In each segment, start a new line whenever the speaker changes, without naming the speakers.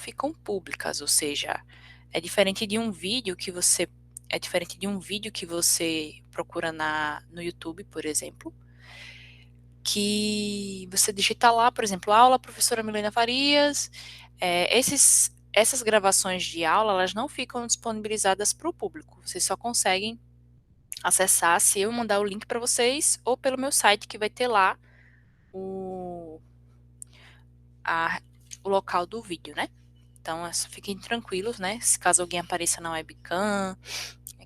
ficam públicas, ou seja, é diferente de um vídeo que você procura no YouTube, por exemplo, que você digita lá, por exemplo, aula professora Milena Farias, essas gravações de aula, elas não ficam disponibilizadas para o público, vocês só conseguem acessar se eu mandar o link para vocês ou pelo meu site que vai ter lá o, o local do vídeo, né? Então, fiquem tranquilos, né? Se caso alguém apareça na webcam,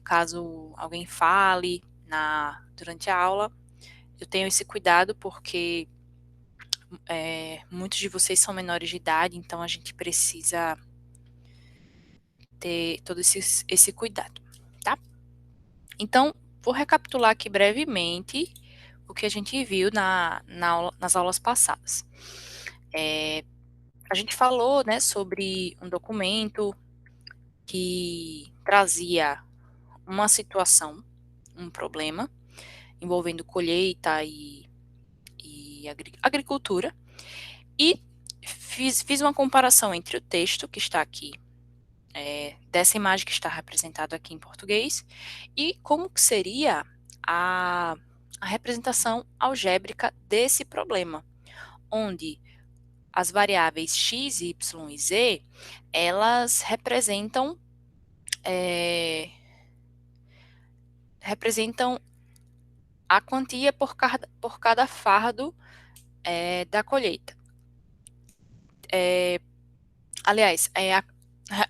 caso alguém fale durante a aula, eu tenho esse cuidado porque muitos de vocês são menores de idade, então a gente precisa ter todo esse cuidado, tá? Então, vou recapitular aqui brevemente o que a gente viu nas aulas passadas. A gente falou, né, sobre um documento que trazia uma situação, um problema, envolvendo colheita e agricultura, e fiz uma comparação entre o texto que está aqui, dessa imagem que está representada aqui em português, e como que seria a representação algébrica desse problema, onde as variáveis x, y e z, elas representam a quantia por cada fardo da colheita. Aliás,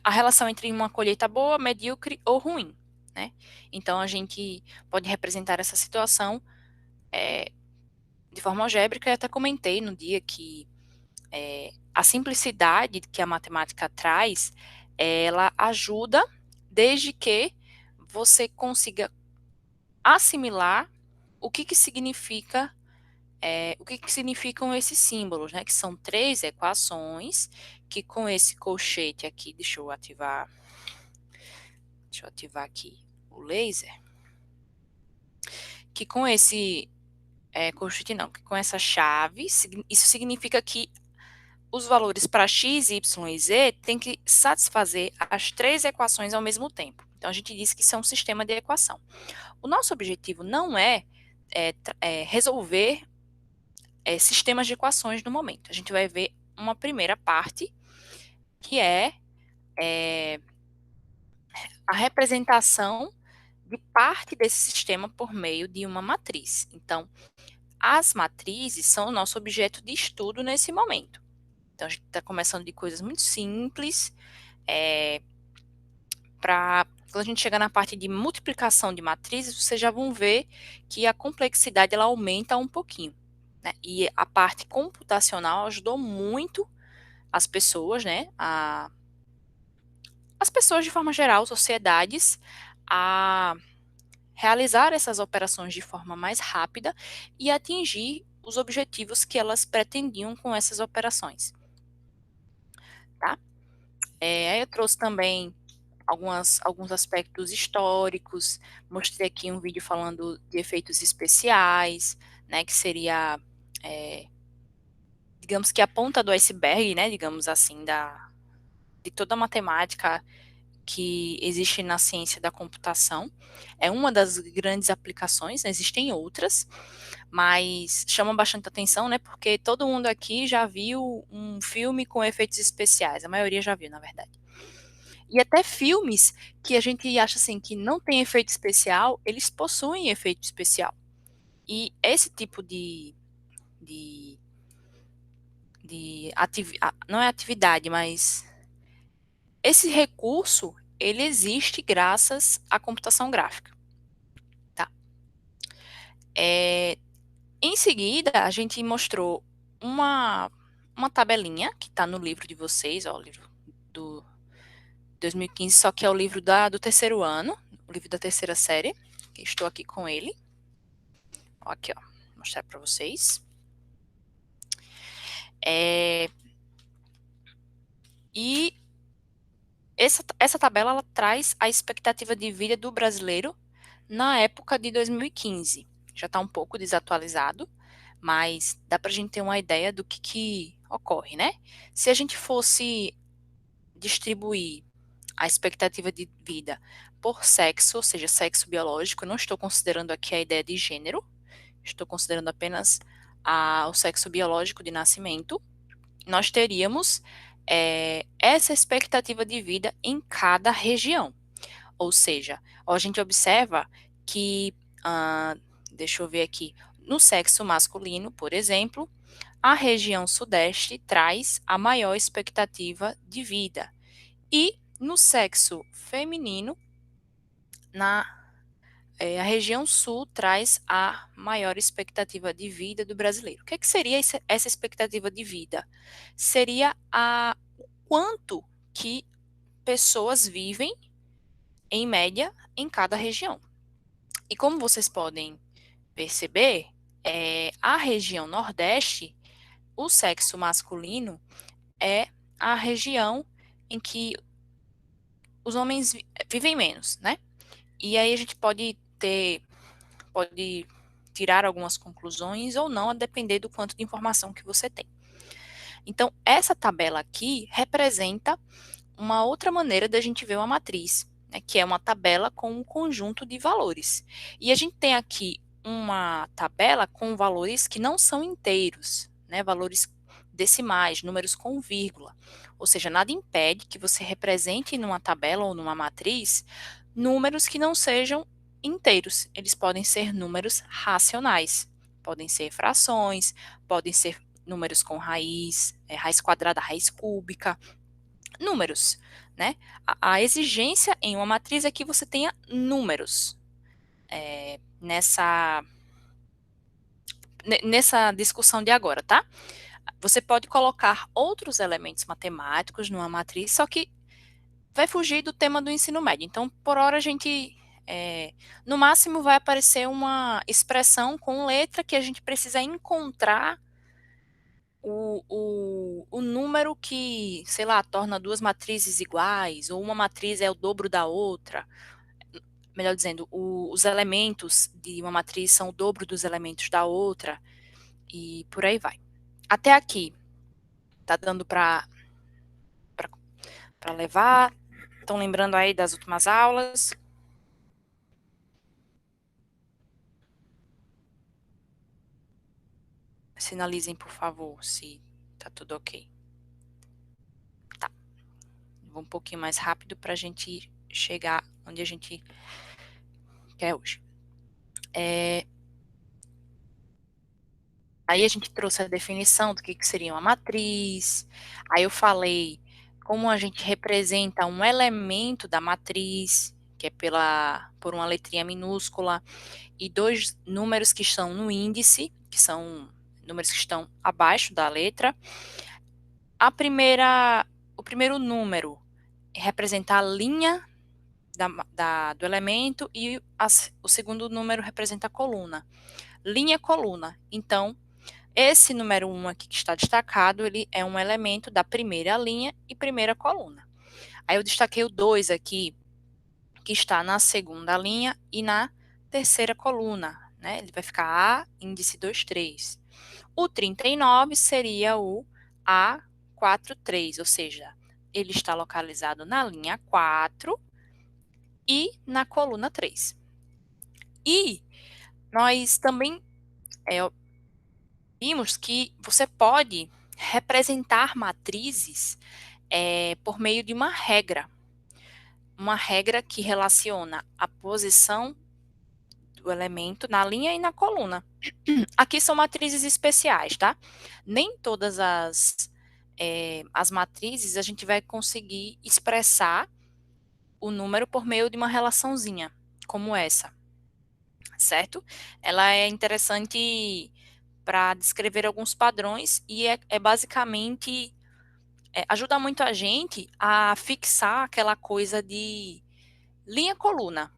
a relação entre uma colheita boa, medíocre ou ruim, né? Então, a gente pode representar essa situação de forma algébrica, e até comentei no dia que a simplicidade que a matemática traz, ela ajuda desde que você consiga assimilar o que significam esses símbolos, né? Que são 3 equações, que com esse colchete aqui, deixa eu ativar aqui o laser, que com esse colchete não, que com essa chave, isso significa que os valores para x, y e z têm que satisfazer as 3 equações ao mesmo tempo. Então, a gente diz que isso é um sistema de equação. O nosso objetivo não é resolver sistemas de equações no momento. A gente vai ver uma primeira parte, que é a representação de parte desse sistema por meio de uma matriz. Então, as matrizes são o nosso objeto de estudo nesse momento. Então, a gente está começando de coisas muito simples, para quando a gente chegar na parte de multiplicação de matrizes, vocês já vão ver que a complexidade ela aumenta um pouquinho, né? E a parte computacional ajudou muito as pessoas, né? As pessoas de forma geral, sociedades, a realizar essas operações de forma mais rápida e atingir os objetivos que elas pretendiam com essas operações, tá? Aí eu trouxe também alguns aspectos históricos, mostrei aqui um vídeo falando de efeitos especiais, né, que seria, digamos que a ponta do iceberg, né, digamos assim, de toda a matemática que existe na ciência da computação. É uma das grandes aplicações, né, existem outras, mas chama bastante atenção, né, porque todo mundo aqui já viu um filme com efeitos especiais, a maioria já viu, na verdade. E até filmes que a gente acha assim que não tem efeito especial, eles possuem efeito especial. E esse tipo de, não é atividade, mas esse recurso, ele existe graças à computação gráfica. Tá? Em seguida, a gente mostrou uma tabelinha que está no livro de vocês, ó, o livro do 2015, só que é o livro do terceiro ano, o livro da terceira série, que estou aqui com ele. Ó, aqui, ó, vou mostrar para vocês. E essa tabela ela traz a expectativa de vida do brasileiro na época de 2015. Já está um pouco desatualizado, mas dá para a gente ter uma ideia do que ocorre, né? Se a gente fosse distribuir a expectativa de vida por sexo, ou seja, sexo biológico, eu não estou considerando aqui a ideia de gênero, estou considerando apenas o sexo biológico de nascimento, nós teríamos essa expectativa de vida em cada região. Ou seja, a gente observa que, deixa eu ver aqui, no sexo masculino, por exemplo, a região sudeste traz a maior expectativa de vida. E no sexo feminino, a região sul traz a maior expectativa de vida do brasileiro. O que seria essa expectativa de vida? Seria o quanto que pessoas vivem, em média, em cada região. E como vocês podem perceber, a região nordeste, o sexo masculino é a região em que os homens vivem menos, né? E aí a gente pode tirar algumas conclusões ou não, a depender do quanto de informação que você tem. Então, essa tabela aqui representa uma outra maneira da gente ver uma matriz, né, que é uma tabela com um conjunto de valores. E a gente tem aqui uma tabela com valores que não são inteiros, né, valores decimais, números com vírgula. Ou seja, nada impede que você represente numa tabela ou numa matriz números que não sejam inteiros. Eles podem ser números racionais, podem ser frações, podem ser números com raiz, raiz quadrada, raiz cúbica, números, né? A exigência em uma matriz é que você tenha números nessa discussão de agora, tá? Você pode colocar outros elementos matemáticos numa matriz, só que vai fugir do tema do ensino médio. Então, por hora, a gente, no máximo, vai aparecer uma expressão com letra que a gente precisa encontrar o número que, sei lá, torna duas matrizes iguais, ou uma matriz é o dobro da outra. Melhor dizendo, os elementos de uma matriz são o dobro dos elementos da outra, e por aí vai. Até aqui, tá dando para levar? Estão lembrando aí das últimas aulas? Sinalizem, por favor, se tá tudo ok. Tá. Vou um pouquinho mais rápido para a gente chegar onde a gente quer hoje. Aí a gente trouxe a definição do que seria uma matriz. Aí eu falei como a gente representa um elemento da matriz, que é por uma letrinha minúscula, e dois números que estão no índice, que são números que estão abaixo da letra. O primeiro número representa a linha do elemento e o segundo número representa a coluna. Linha, coluna. Então, esse número 1 aqui que está destacado, ele é um elemento da primeira linha e primeira coluna. Aí eu destaquei o 2 aqui, que está na segunda linha e na terceira coluna, né? Ele vai ficar A, índice 2, 3. O 39 seria o A43, ou seja, ele está localizado na linha 4 e na coluna 3. E nós também vimos que você pode representar matrizes por meio de uma regra que relaciona a posição do elemento na linha e na coluna. Aqui são matrizes especiais, tá? Nem todas as matrizes a gente vai conseguir expressar o número por meio de uma relaçãozinha, como essa, certo? Ela é interessante para descrever alguns padrões e basicamente ajuda muito a gente a fixar aquela coisa de linha-coluna.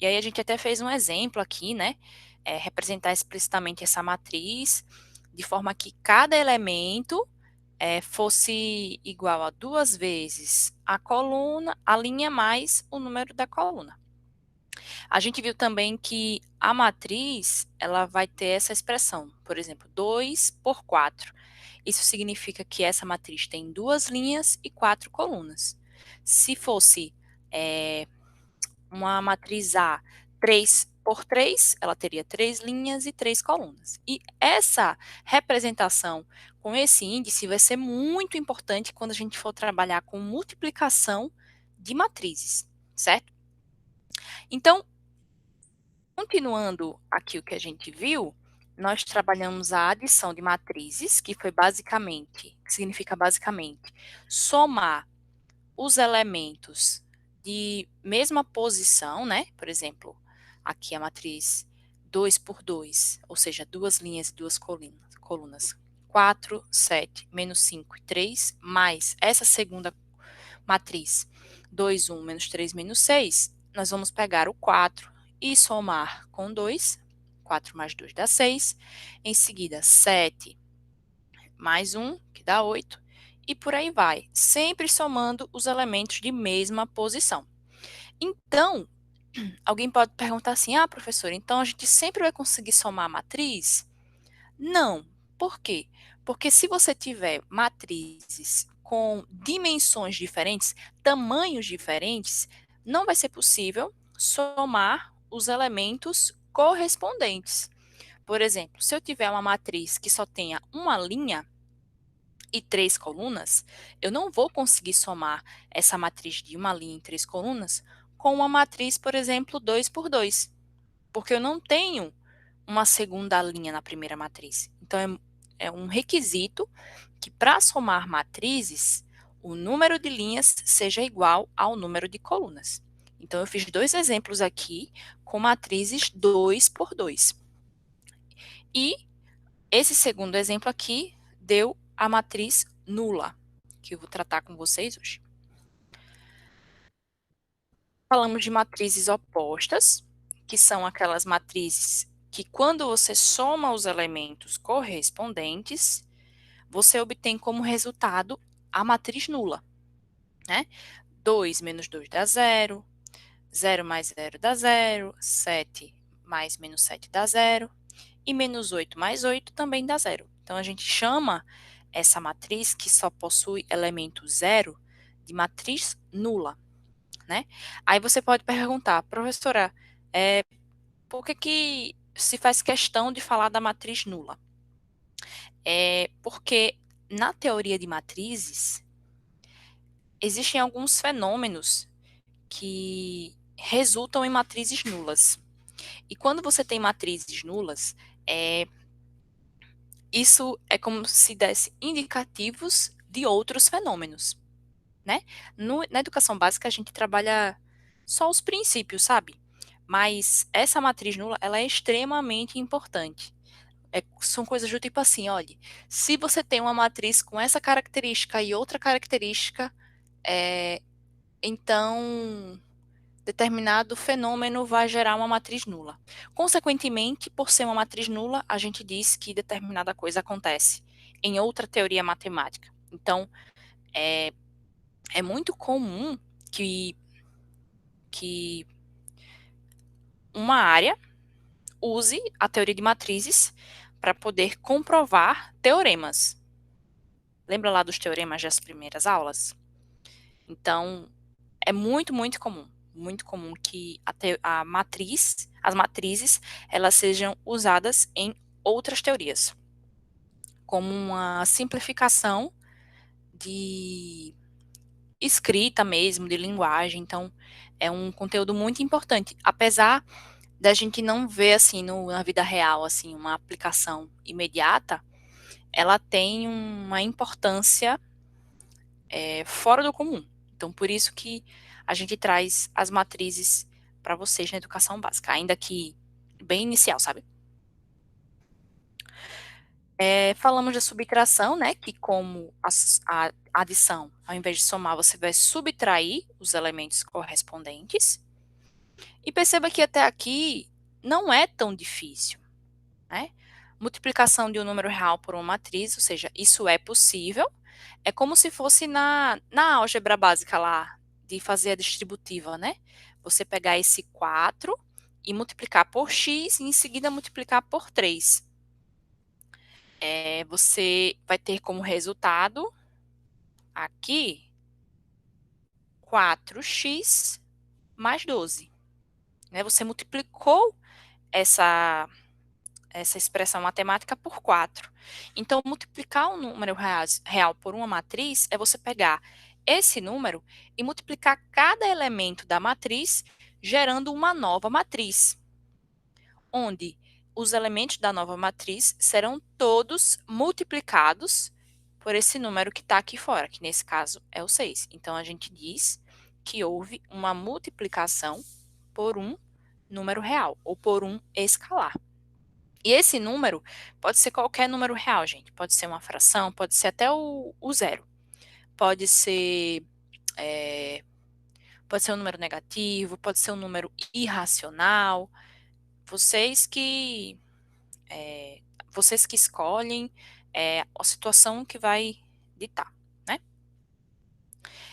E aí a gente até fez um exemplo aqui, né? Representar explicitamente essa matriz, de forma que cada elemento fosse igual a 2 vezes a coluna, a linha mais o número da coluna. A gente viu também que a matriz, ela vai ter essa expressão, por exemplo, 2 por 4. Isso significa que essa matriz tem 2 linhas e 4 colunas. Se fosse uma matriz A 3 por 3, ela teria 3 linhas e 3 colunas. E essa representação com esse índice vai ser muito importante quando a gente for trabalhar com multiplicação de matrizes, certo? Então, continuando aqui o que a gente viu, nós trabalhamos a adição de matrizes, que significa basicamente somar os elementos de mesma posição, né? Por exemplo, aqui a matriz 2 por 2, ou seja, duas linhas e duas colunas. 4, 7, menos 5 e 3, mais essa segunda matriz 2, 1, menos 3, menos 6, nós vamos pegar o 4 e somar com 2, 4 mais 2 dá 6, em seguida 7 mais 1, que dá 8, e por aí vai, sempre somando os elementos de mesma posição. Então, alguém pode perguntar assim, professor, então a gente sempre vai conseguir somar a matriz? Não. Por quê? Porque se você tiver matrizes com dimensões diferentes, tamanhos diferentes, não vai ser possível somar os elementos correspondentes. Por exemplo, se eu tiver uma matriz que só tenha uma linha e 3 colunas, eu não vou conseguir somar essa matriz de uma linha e 3 colunas com uma matriz, por exemplo, 2 por 2, porque eu não tenho uma segunda linha na primeira matriz. Então, é um requisito que para somar matrizes, o número de linhas seja igual ao número de colunas. Então, eu fiz dois exemplos aqui com matrizes 2 por 2. E esse segundo exemplo aqui deu a matriz nula, que eu vou tratar com vocês hoje. Falamos de matrizes opostas, que são aquelas matrizes que, quando você soma os elementos correspondentes, você obtém como resultado a matriz nula, né? 2 menos 2 dá 0, 0 mais 0 dá 0, 7 mais menos 7 dá 0, e menos 8 mais 8 também dá 0. Então, a gente chama essa matriz, que só possui elemento 0, de matriz nula, né? Aí você pode perguntar, professora, por que se faz questão de falar da matriz nula? Porque na teoria de matrizes, existem alguns fenômenos que resultam em matrizes nulas. E quando você tem matrizes nulas, isso é como se desse indicativos de outros fenômenos, né? Na educação básica, a gente trabalha só os princípios, sabe? Mas essa matriz nula, ela é extremamente importante. São coisas do tipo assim, olha, se você tem uma matriz com essa característica e outra característica, então determinado fenômeno vai gerar uma matriz nula. Consequentemente, por ser uma matriz nula, a gente diz que determinada coisa acontece em outra teoria matemática. Então, é muito comum que uma área use a teoria de matrizes para poder comprovar teoremas. Lembra lá dos teoremas das primeiras aulas? Então, é muito comum. Muito comum que as matrizes, elas sejam usadas em outras teorias, como uma simplificação de escrita mesmo, de linguagem. Então, é um conteúdo muito importante, apesar da gente não ver assim na vida real assim uma aplicação imediata, ela tem uma importância fora do comum. Então, por isso que a gente traz as matrizes para vocês na educação básica, ainda que bem inicial, sabe? Falamos da subtração, né? Que como a adição, ao invés de somar, você vai subtrair os elementos correspondentes. E perceba que até aqui não é tão difícil, né? Multiplicação de um número real por uma matriz, ou seja, isso é possível. É como se fosse na álgebra básica lá, de fazer a distributiva, né? Você pegar esse 4 e multiplicar por x e em seguida multiplicar por 3. Você vai ter como resultado aqui 4x mais 12. Né? Você multiplicou essa expressão matemática por 4. Então, multiplicar um número real por uma matriz é você pegar esse número e multiplicar cada elemento da matriz, gerando uma nova matriz, onde os elementos da nova matriz serão todos multiplicados por esse número que está aqui fora, que nesse caso é o 6. Então, a gente diz que houve uma multiplicação por um número real, ou por um escalar. E esse número pode ser qualquer número real, gente. Pode ser uma fração, pode ser até o zero. Pode ser, pode ser um número negativo, pode ser um número irracional. Vocês que, vocês que escolhem a situação que vai ditar, né?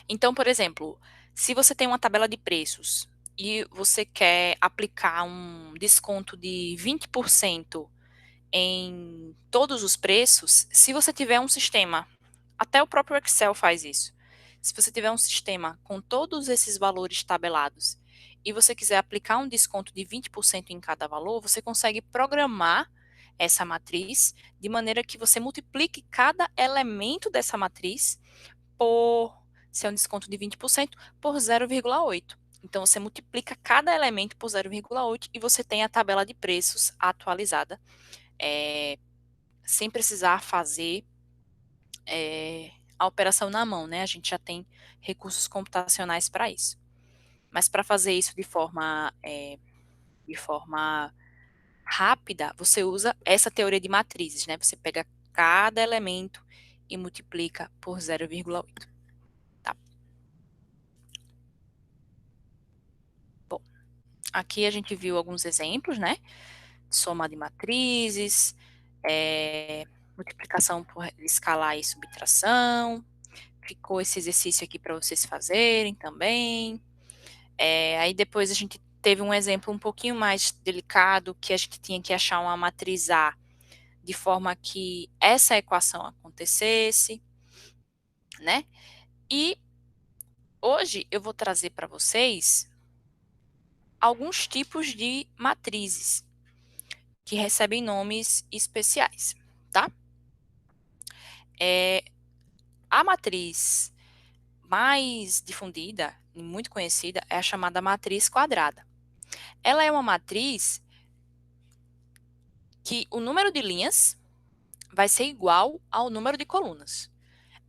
Então, por exemplo, se você tem uma tabela de preços e você quer aplicar um desconto de 20% em todos os preços, se você tiver um sistema, até o próprio Excel faz isso. Se você tiver um sistema com todos esses valores tabelados e você quiser aplicar um desconto de 20% em cada valor, você consegue programar essa matriz de maneira que você multiplique cada elemento dessa matriz por, se é um desconto de 20%, por 0,8. Então, você multiplica cada elemento por 0,8 e você tem a tabela de preços atualizada, sem precisar fazer a operação na mão, né? A gente já tem recursos computacionais para isso. Mas para fazer isso de forma rápida, você usa essa teoria de matrizes, né? Você pega cada elemento e multiplica por 0,8. Tá? Bom, aqui a gente viu alguns exemplos, né? Soma de matrizes, multiplicação por escalar e subtração. Ficou esse exercício aqui para vocês fazerem também. Aí depois a gente teve um exemplo um pouquinho mais delicado, que a gente tinha que achar uma matriz A de forma que essa equação acontecesse, né? E hoje eu vou trazer para vocês alguns tipos de matrizes que recebem nomes especiais, tá? A matriz mais difundida e muito conhecida é a chamada matriz quadrada. Ela é uma matriz que o número de linhas vai ser igual ao número de colunas.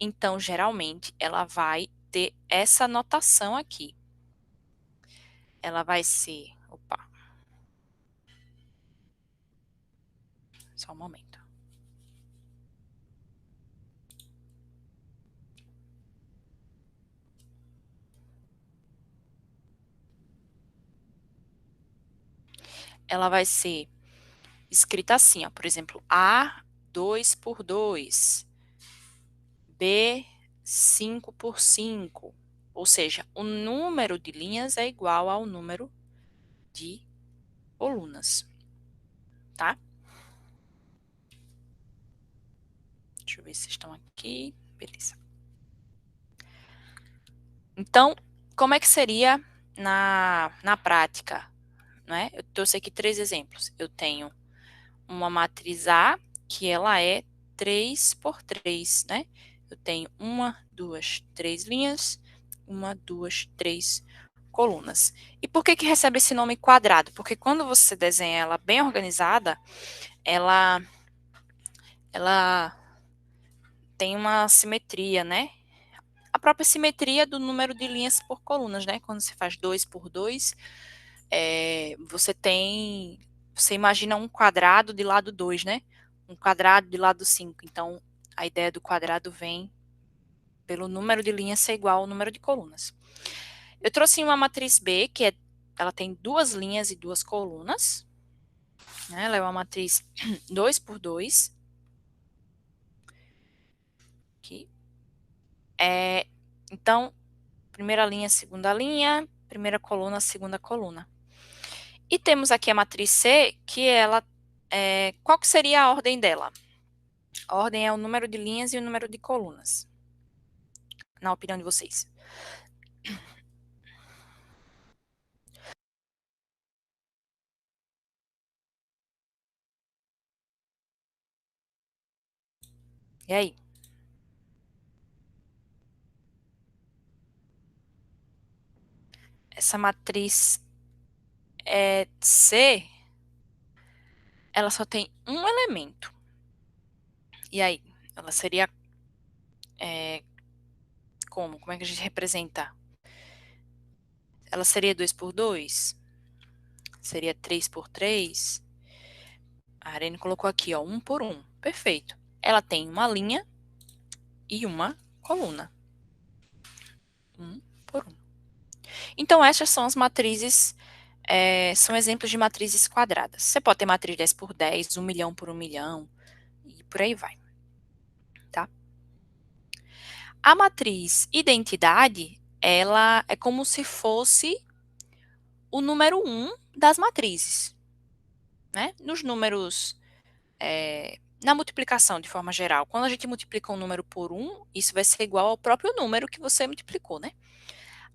Então, geralmente, ela vai ter essa notação aqui. Ela vai ser... Opa. Só um momento. Ela vai ser escrita assim, ó, por exemplo, A 2 por 2, B 5 por 5, ou seja, o número de linhas é igual ao número de colunas, tá? Deixa eu ver se estão aqui, beleza. Então, como é que seria na prática? Né? Eu trouxe aqui 3 exemplos. Eu tenho uma matriz A, que ela é 3 por 3, né? Eu tenho 1, 2, 3 linhas, 1, 2, 3 colunas. E por que recebe esse nome quadrado? Porque quando você desenha ela bem organizada, ela tem uma simetria, né? A própria simetria do número de linhas por colunas, né? Quando você faz 2 por 2, você imagina um quadrado de lado 2, né? Um quadrado de lado 5. Então, a ideia do quadrado vem pelo número de linhas ser igual ao número de colunas. Eu trouxe uma matriz B, ela tem 2 linhas e 2 colunas. Né? Ela é uma matriz 2 por 2. Aqui. Então, primeira linha, segunda linha, primeira coluna, segunda coluna. E temos aqui a matriz C, que ela, qual que seria a ordem dela? A ordem é o número de linhas e o número de colunas, na opinião de vocês. E aí? Essa matriz C, ela só tem um elemento. E aí? Ela seria como? Como é que a gente representa? Ela seria 2 por 2? Seria 3 por 3? A Arene colocou aqui, ó, 1 por 1. Perfeito. Ela tem uma linha e uma coluna. 1 por 1. Então, essas são as matrizes, são exemplos de matrizes quadradas. Você pode ter matriz 10 por 10, 1 milhão por 1 milhão, e por aí vai, tá? A matriz identidade, ela é como se fosse o número 1 das matrizes, né? Nos números, na multiplicação de forma geral, quando a gente multiplica um número por 1, isso vai ser igual ao próprio número que você multiplicou, né?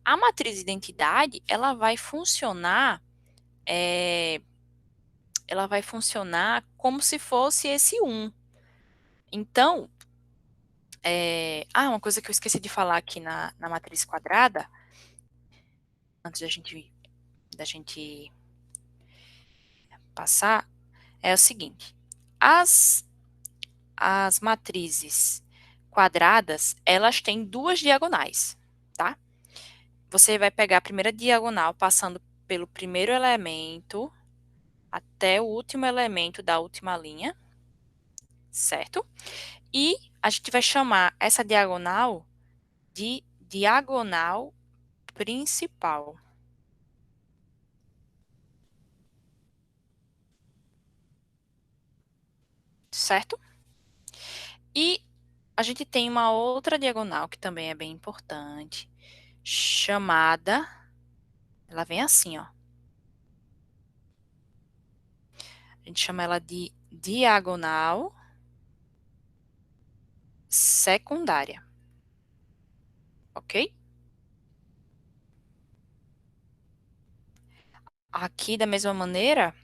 A matriz identidade, ela vai funcionar como se fosse esse 1. Então, uma coisa que eu esqueci de falar aqui na matriz quadrada, antes da gente passar, é o seguinte: as matrizes quadradas, elas têm duas diagonais, tá? Você vai pegar a primeira diagonal passando pelo primeiro elemento até o último elemento da última linha, certo? E a gente vai chamar essa diagonal de diagonal principal, certo? E a gente tem uma outra diagonal que também é bem importante, chamada, ela vem assim, ó. A gente chama ela de diagonal secundária, ok? Aqui, da mesma maneira,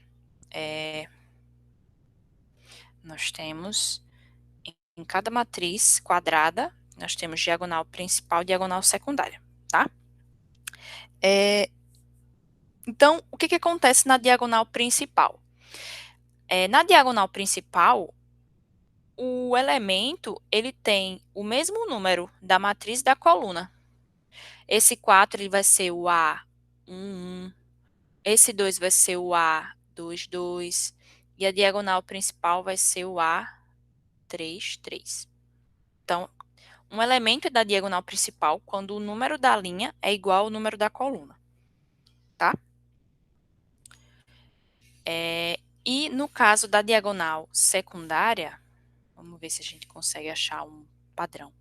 nós temos, em cada matriz quadrada, nós temos diagonal principal e diagonal secundária, tá? Então, o que acontece na diagonal principal? Na diagonal principal, o elemento, ele tem o mesmo número da matriz da coluna. Esse 4 ele vai ser o A11, esse 2 vai ser o A22, e a diagonal principal vai ser o A33. Então, um elemento da diagonal principal quando o número da linha é igual ao número da coluna, tá? E no caso da diagonal secundária, vamos ver se a gente consegue achar um padrão.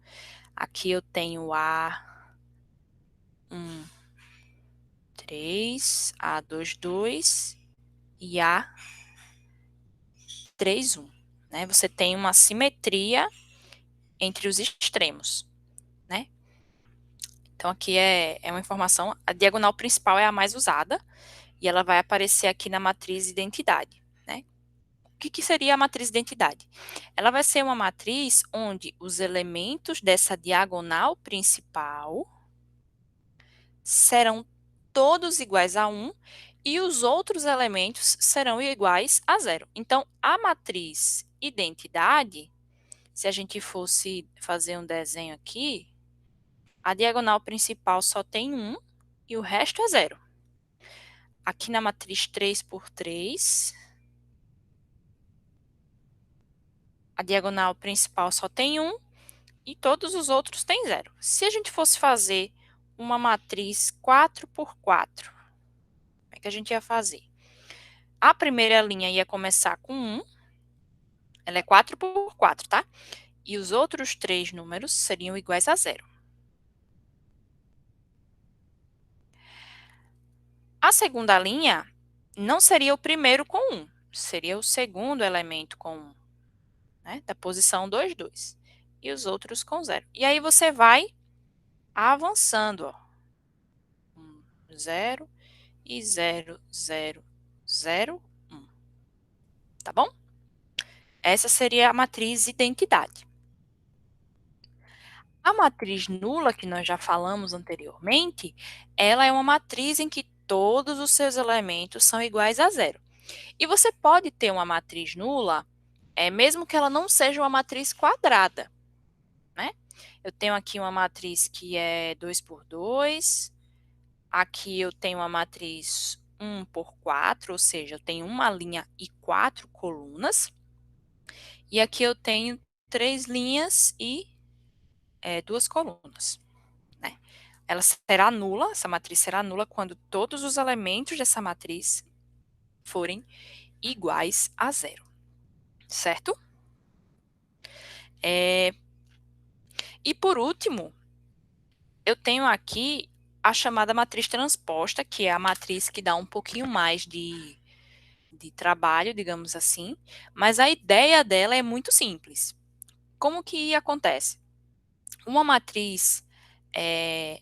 Aqui eu tenho A13, A22 e A31, né? Você tem uma simetria entre os extremos, né? Então, aqui é uma informação, a diagonal principal é a mais usada, e ela vai aparecer aqui na matriz identidade, né? O que seria a matriz identidade? Ela vai ser uma matriz onde os elementos dessa diagonal principal serão todos iguais a 1 e os outros elementos serão iguais a 0. Então, a matriz identidade, se a gente fosse fazer um desenho aqui, a diagonal principal só tem 1 e o resto é 0. Aqui na matriz 3 por 3, a diagonal principal só tem 1 e todos os outros têm 0. Se a gente fosse fazer uma matriz 4 por 4, como é que a gente ia fazer? A primeira linha ia começar com 1, ela é 4 por 4, tá? E os outros 3 números seriam iguais a 0. A segunda linha não seria o primeiro com 1, seria o segundo elemento com 1, né? Da posição 2, 2. E os outros com 0. E aí você vai avançando, ó. 0 e 0, 0, 0, 1. Tá bom? Essa seria a matriz identidade. A matriz nula, que nós já falamos anteriormente, ela é uma matriz em que todos os seus elementos são iguais a zero. E você pode ter uma matriz nula, mesmo que ela não seja uma matriz quadrada, né? Eu tenho aqui uma matriz que é 2 por 2, aqui eu tenho uma matriz 1 por 4, ou seja, eu tenho uma linha e 4 colunas, e aqui eu tenho 3 linhas e 2 colunas, né? Ela será nula, essa matriz será nula quando todos os elementos dessa matriz forem iguais a zero, certo? E por último, eu tenho aqui a chamada matriz transposta, que é a matriz que dá um pouquinho mais de trabalho, digamos assim, mas a ideia dela é muito simples. Como que acontece? Uma matriz é,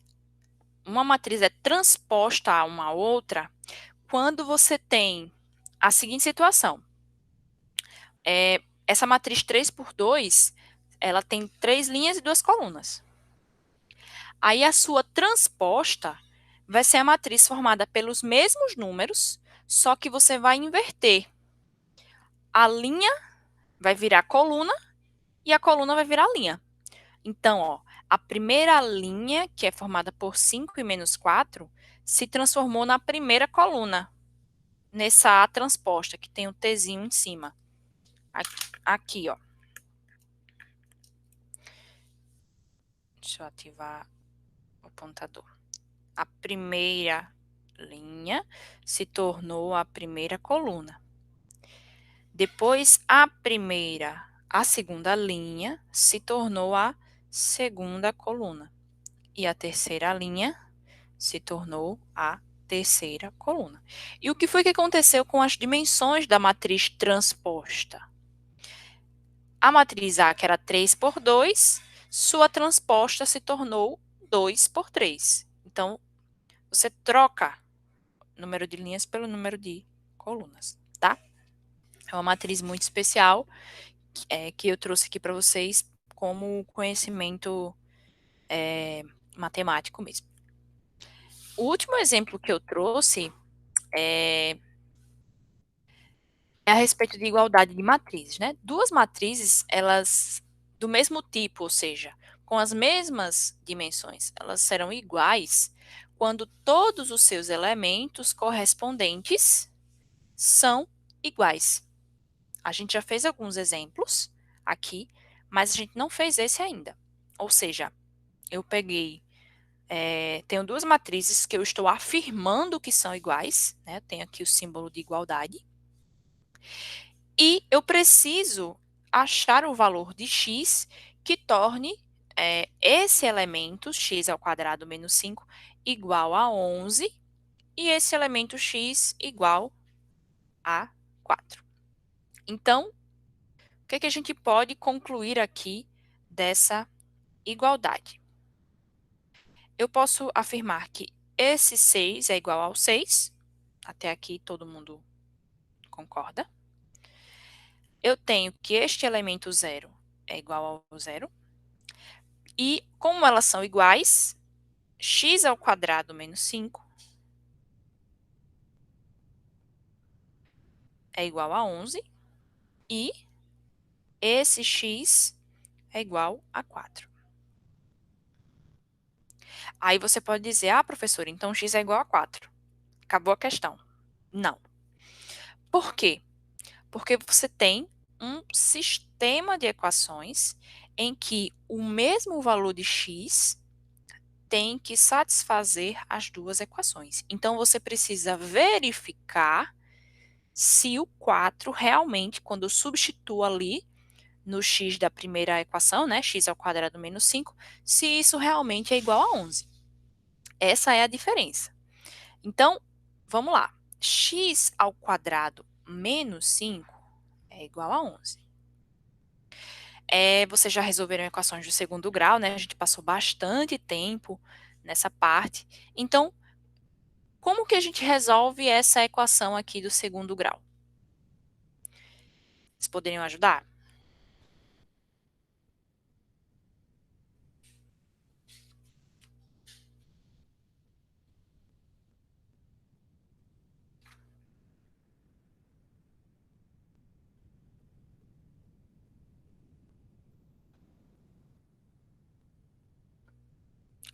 uma matriz é transposta a uma outra quando você tem a seguinte situação. Essa matriz 3 por 2, ela tem 3 linhas e 2 colunas. Aí a sua transposta vai ser a matriz formada pelos mesmos números, só que você vai inverter. A linha vai virar coluna e a coluna vai virar linha. Então, ó, a primeira linha, que é formada por 5 e menos 4, se transformou na primeira coluna, nessa A transposta, que tem o Tzinho em cima. Aqui, ó. Deixa eu ativar o apontador. A primeira linha se tornou a primeira coluna. Depois, a segunda linha se tornou a segunda coluna. E a terceira linha se tornou a terceira coluna. E o que foi que aconteceu com as dimensões da matriz transposta? A matriz A, que era 3 por 2, sua transposta se tornou 2 por 3. Então, você troca o número de linhas pelo número de colunas, tá? É uma matriz muito especial que eu trouxe aqui para vocês como conhecimento matemático mesmo. O último exemplo que eu trouxe é a respeito de igualdade de matrizes, né? Duas matrizes, elas do mesmo tipo, ou seja, com as mesmas dimensões, elas serão iguais quando todos os seus elementos correspondentes são iguais. A gente já fez alguns exemplos aqui, mas a gente não fez esse ainda. Ou seja, eu peguei, tenho duas matrizes que eu estou afirmando que são iguais, né? Tenho aqui o símbolo de igualdade. E eu preciso achar o valor de x que torne esse elemento, x ao quadrado menos 5, igual a 11, e esse elemento x igual a 4. Então, o que a gente pode concluir aqui dessa igualdade? Eu posso afirmar que esse 6 é igual ao 6, até aqui todo mundo concorda. Eu tenho que este elemento 0 é igual ao 0. E como elas são iguais, x ao quadrado menos 5 é igual a 11 e esse x é igual a 4. Aí você pode dizer, ah, professora, então x é igual a 4. Acabou a questão. Não. Por quê? Porque você tem um sistema de equações em que o mesmo valor de x tem que satisfazer as duas equações. Então, você precisa verificar se o 4 realmente, quando eu substituo ali no x da primeira equação, né, x ao quadrado menos 5, se isso realmente é igual a 11. Essa é a diferença. Então, vamos lá. X ao quadrado menos 5 é igual a 11. Vocês já resolveram equações do segundo grau, né? A gente passou bastante tempo nessa parte. Então, como que a gente resolve essa equação aqui do segundo grau? Vocês poderiam ajudar?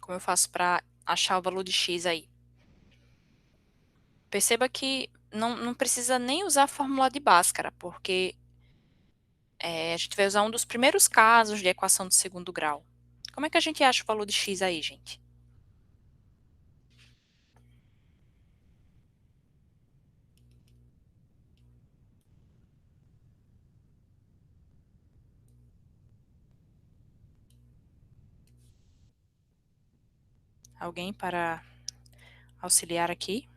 Como eu faço para achar o valor de x aí? Perceba que não precisa nem usar a fórmula de Bhaskara, porque a gente vai usar um dos primeiros casos de equação de segundo grau. Como é que a gente acha o valor de x aí, gente? Alguém para auxiliar aqui?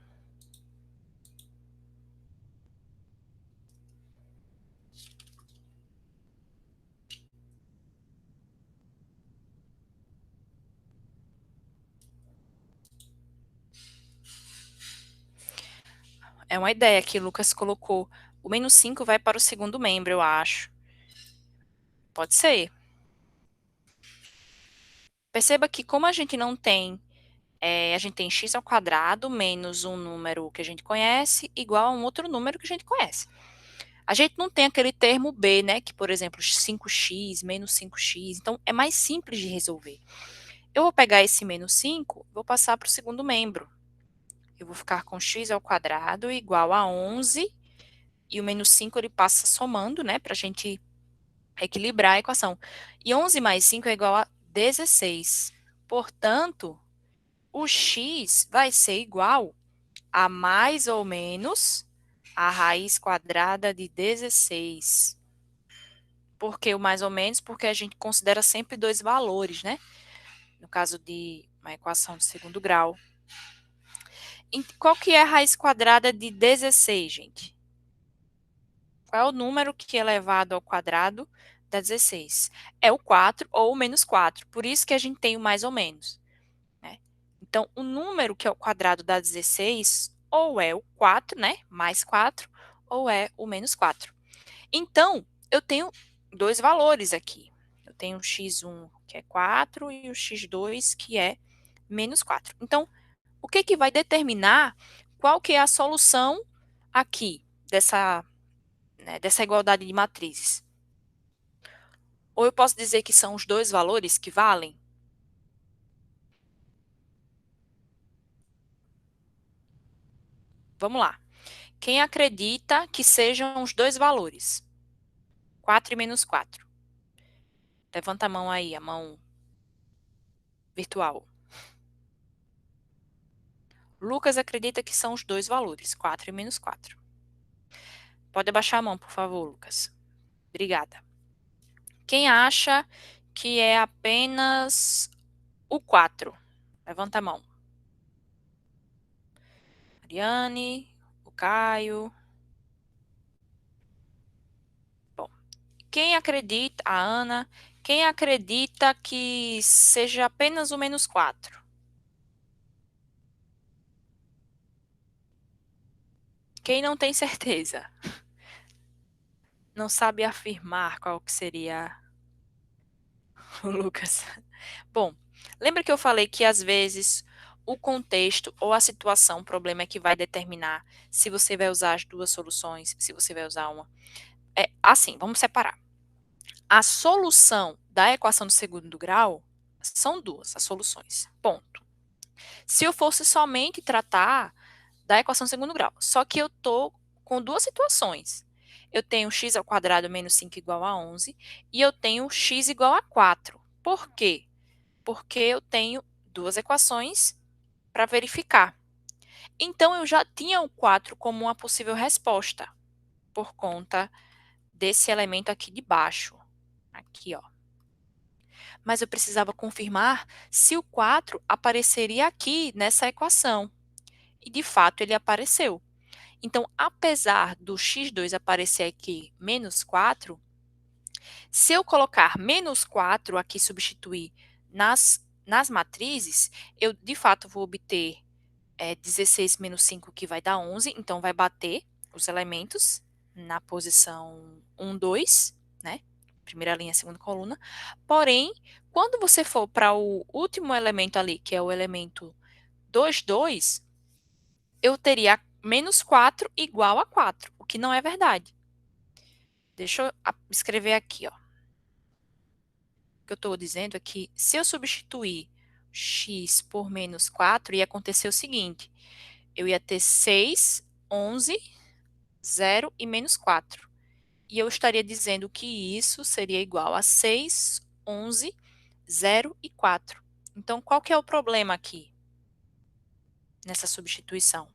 É uma ideia que o Lucas colocou. O menos 5 vai para o segundo membro, eu acho. Pode ser. Perceba que como a gente não tem, a gente tem x ao quadrado menos um número que a gente conhece igual a um outro número que a gente conhece. A gente não tem aquele termo b, né, que, por exemplo, 5x menos 5x, então é mais simples de resolver. Eu vou pegar esse menos 5, vou passar para o segundo membro. Eu vou ficar com x ao quadrado igual a 11, e o menos 5 ele passa somando, né, para a gente equilibrar a equação. E 11 mais 5 é igual a 16. Portanto, o x vai ser igual a mais ou menos a raiz quadrada de 16. Por que o mais ou menos? Porque a gente considera sempre dois valores, né? No caso de uma equação de segundo grau. Qual que é a raiz quadrada de 16, gente? Qual é o número que é elevado ao quadrado da 16? É o 4 ou o menos 4. Por isso que a gente tem o mais ou menos, né? Então, o número que é o quadrado da 16 ou é o 4, né? Mais 4, ou é o menos 4. Então, eu tenho dois valores aqui. Eu tenho o x1, que é 4, e o x2, que é menos 4. Então, o que, que vai determinar qual que é a solução aqui dessa, né, dessa igualdade de matrizes? Ou eu posso dizer que são os dois valores que valem? Vamos lá. Quem acredita que sejam os dois valores? 4 e menos 4. Levanta a mão aí, a mão virtual. Lucas acredita que são os dois valores, 4 e menos 4. Pode abaixar a mão, por favor, Lucas. Obrigada. Quem acha que é apenas o 4? Levanta a mão. Mariane, o Caio. Bom, quem acredita, a Ana, quem acredita que seja apenas o menos 4? Quem não tem certeza? Não sabe afirmar qual que seria o Lucas. Bom, lembra que eu falei que às vezes o contexto ou a situação, o problema é que vai determinar se você vai usar as duas soluções, se você vai usar uma. É assim, vamos separar. A solução da equação do segundo grau são duas as soluções. Ponto. Se eu fosse somente tratar da equação do segundo grau, só que eu estou com duas situações. Eu tenho x ao quadrado menos 5 igual a 11 e eu tenho x igual a 4. Por quê? Porque eu tenho duas equações para verificar. Então, eu já tinha o 4 como uma possível resposta, por conta desse elemento aqui de baixo. Aqui, ó. Mas eu precisava confirmar se o 4 apareceria aqui nessa equação. E, de fato, ele apareceu. Então, apesar do x2 aparecer aqui menos 4, se eu colocar menos 4 aqui, substituir nas matrizes, eu, de fato, vou obter 16 menos 5, que vai dar 11, então vai bater os elementos na posição 1, 2, né? Primeira linha, segunda coluna. Porém, quando você for para o último elemento ali, que é o elemento 2, 2, eu teria menos 4 igual a 4, o que não é verdade. Deixa eu escrever aqui, ó. O que eu estou dizendo é que se eu substituir x por menos 4, ia acontecer o seguinte: eu ia ter 6, 11, 0 e menos 4. E eu estaria dizendo que isso seria igual a 6, 11, 0 e 4. Então, qual que é o problema aqui nessa substituição?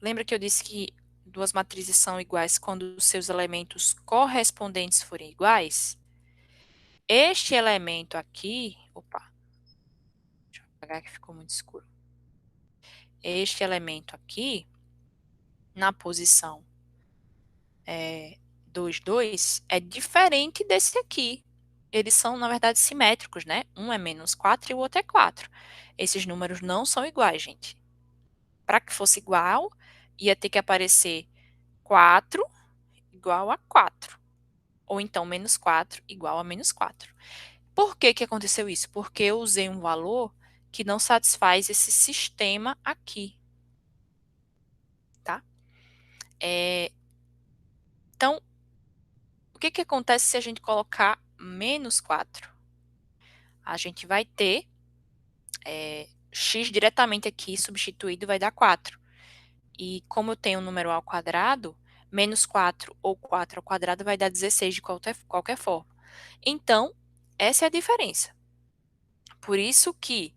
Lembra que eu disse que duas matrizes são iguais quando os seus elementos correspondentes forem iguais? Este elemento aqui, opa, deixa eu apagar que ficou muito escuro. Este elemento aqui, na posição 2, 2, é diferente desse aqui. Eles são, na verdade, simétricos, né? Um é menos 4 e o outro é 4. Esses números não são iguais, gente. Para que fosse igual, ia ter que aparecer 4 igual a 4. Ou então menos 4 igual a menos 4. Por que que aconteceu isso? Porque eu usei um valor que não satisfaz esse sistema aqui, tá? Então, o que que acontece se a gente colocar menos 4? A gente vai ter x diretamente aqui substituído vai dar 4. E como eu tenho um número ao quadrado, menos 4 ou 4 ao quadrado vai dar 16 de qualquer forma. Então, essa é a diferença. Por isso que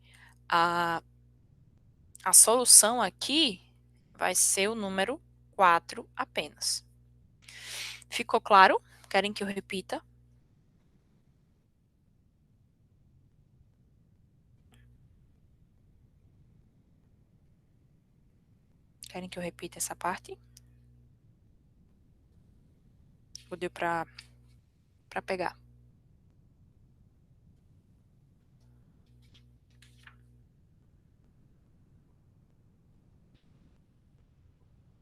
a, a solução aqui vai ser o número 4 apenas. Ficou claro? Querem que eu repita? Querem que eu repita essa parte? Ou deu para pegar?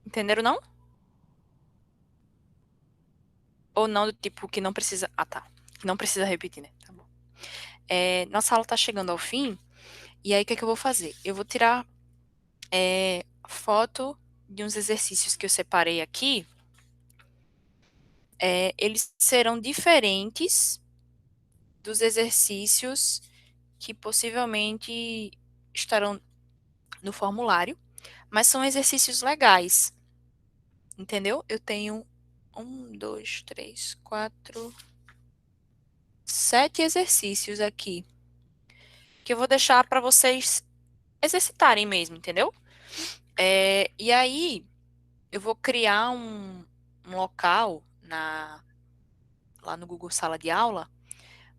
Entenderam não? Ou não do tipo que não precisa... Ah, tá. Que não precisa repetir, né? Tá bom. Nossa aula tá chegando ao fim. E aí, o que é que eu vou fazer? Eu vou tirar foto de uns exercícios que eu separei aqui. Eles serão diferentes dos exercícios que possivelmente estarão no formulário, mas são exercícios legais, entendeu? Eu tenho 7 exercícios aqui, que eu vou deixar para vocês exercitarem mesmo, entendeu? E aí, eu vou criar um local lá no Google Sala de Aula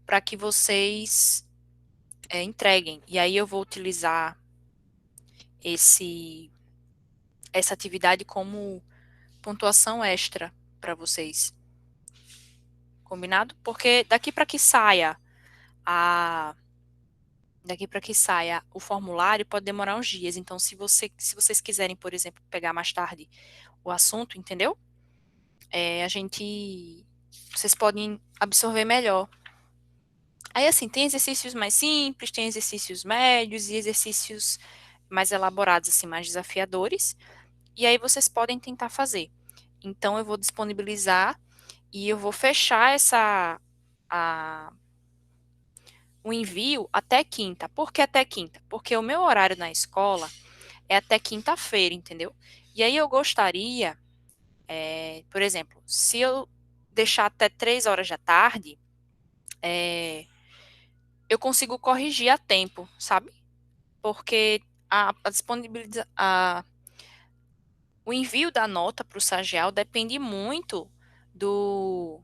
para que vocês entreguem. E aí eu vou utilizar essa atividade como pontuação extra para vocês. Combinado? Porque a daqui para que saia o formulário pode demorar uns dias. Então, se vocês quiserem, por exemplo, pegar mais tarde o assunto, entendeu? Vocês podem absorver melhor. Aí, assim, tem exercícios mais simples, tem exercícios médios e exercícios mais elaborados, assim, mais desafiadores. E aí vocês podem tentar fazer. Então, eu vou disponibilizar e eu vou fechar o envio até quinta. Por que até quinta? Porque o meu horário na escola é até quinta-feira, entendeu? E aí eu gostaria, por exemplo, se eu deixar até 3 horas da tarde, eu consigo corrigir a tempo, sabe? Porque a disponibiliza, o envio da nota para o estagiário depende muito do,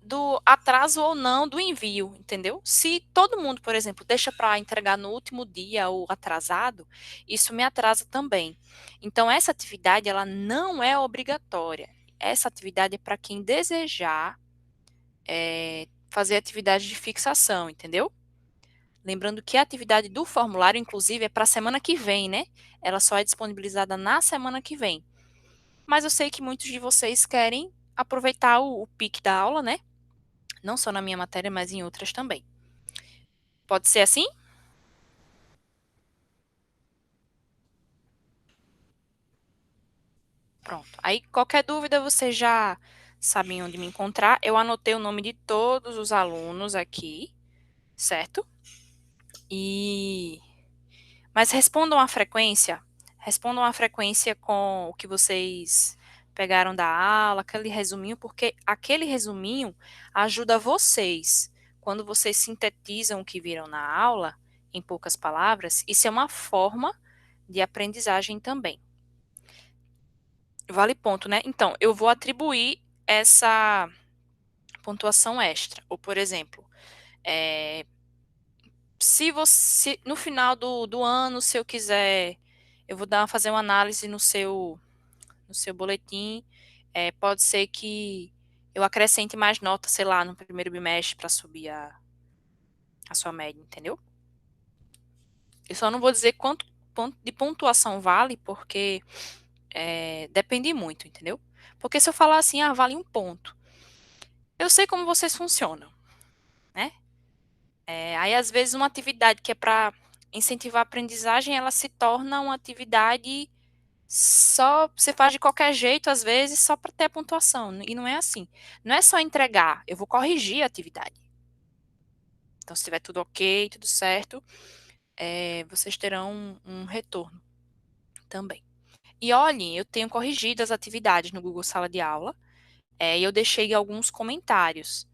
do atraso ou não do envio, entendeu? Se todo mundo, por exemplo, deixa para entregar no último dia ou atrasado, isso me atrasa também. Então, essa atividade, ela não é obrigatória. Essa atividade é para quem desejar fazer atividade de fixação, entendeu? Lembrando que a atividade do formulário, inclusive, é para a semana que vem, né? Ela só é disponibilizada na semana que vem. Mas eu sei que muitos de vocês querem aproveitar o pique da aula, né? Não só na minha matéria, mas em outras também. Pode ser assim? Pronto. Aí, qualquer dúvida, vocês já sabem onde me encontrar. Eu anotei o nome de todos os alunos aqui, certo? E mas respondam a frequência com o que vocês pegaram da aula, aquele resuminho, porque aquele resuminho ajuda vocês. Quando vocês sintetizam o que viram na aula, em poucas palavras, isso é uma forma de aprendizagem também. Vale ponto, né? Então, eu vou atribuir essa pontuação extra. Ou, por exemplo, se você, no final do ano, se eu quiser, eu vou fazer uma análise no seu boletim, pode ser que eu acrescente mais nota, sei lá, no primeiro bimestre para subir a sua média, entendeu? Eu só não vou dizer quanto de pontuação vale, porque depende muito, entendeu? Porque se eu falar assim, vale 1 ponto, eu sei como vocês funcionam, né? Aí, às vezes, uma atividade que é para incentivar a aprendizagem, ela se torna uma atividade só, você faz de qualquer jeito, às vezes, só para ter a pontuação. E não é assim. Não é só entregar, eu vou corrigir a atividade. Então, se tiver tudo ok, tudo certo, vocês terão um retorno também. E olhem, eu tenho corrigido as atividades no Google Sala de Aula, e eu deixei alguns comentários.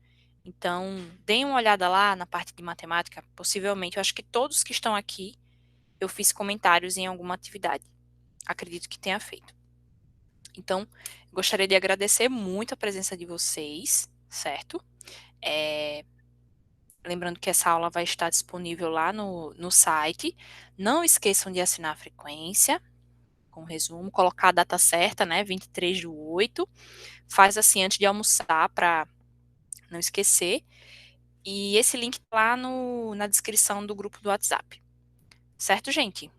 Então, deem uma olhada lá na parte de matemática. Possivelmente, eu acho que todos que estão aqui, eu fiz comentários em alguma atividade. Acredito que tenha feito. Então, gostaria de agradecer muito a presença de vocês, certo? Lembrando que essa aula vai estar disponível lá no site. Não esqueçam de assinar a frequência, com resumo, colocar a data certa, né? 23/8. Faz assim antes de almoçar para não esquecer. E esse link tá lá na descrição do grupo do WhatsApp. Certo, gente?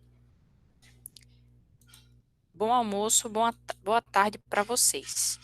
Bom almoço, boa tarde para vocês.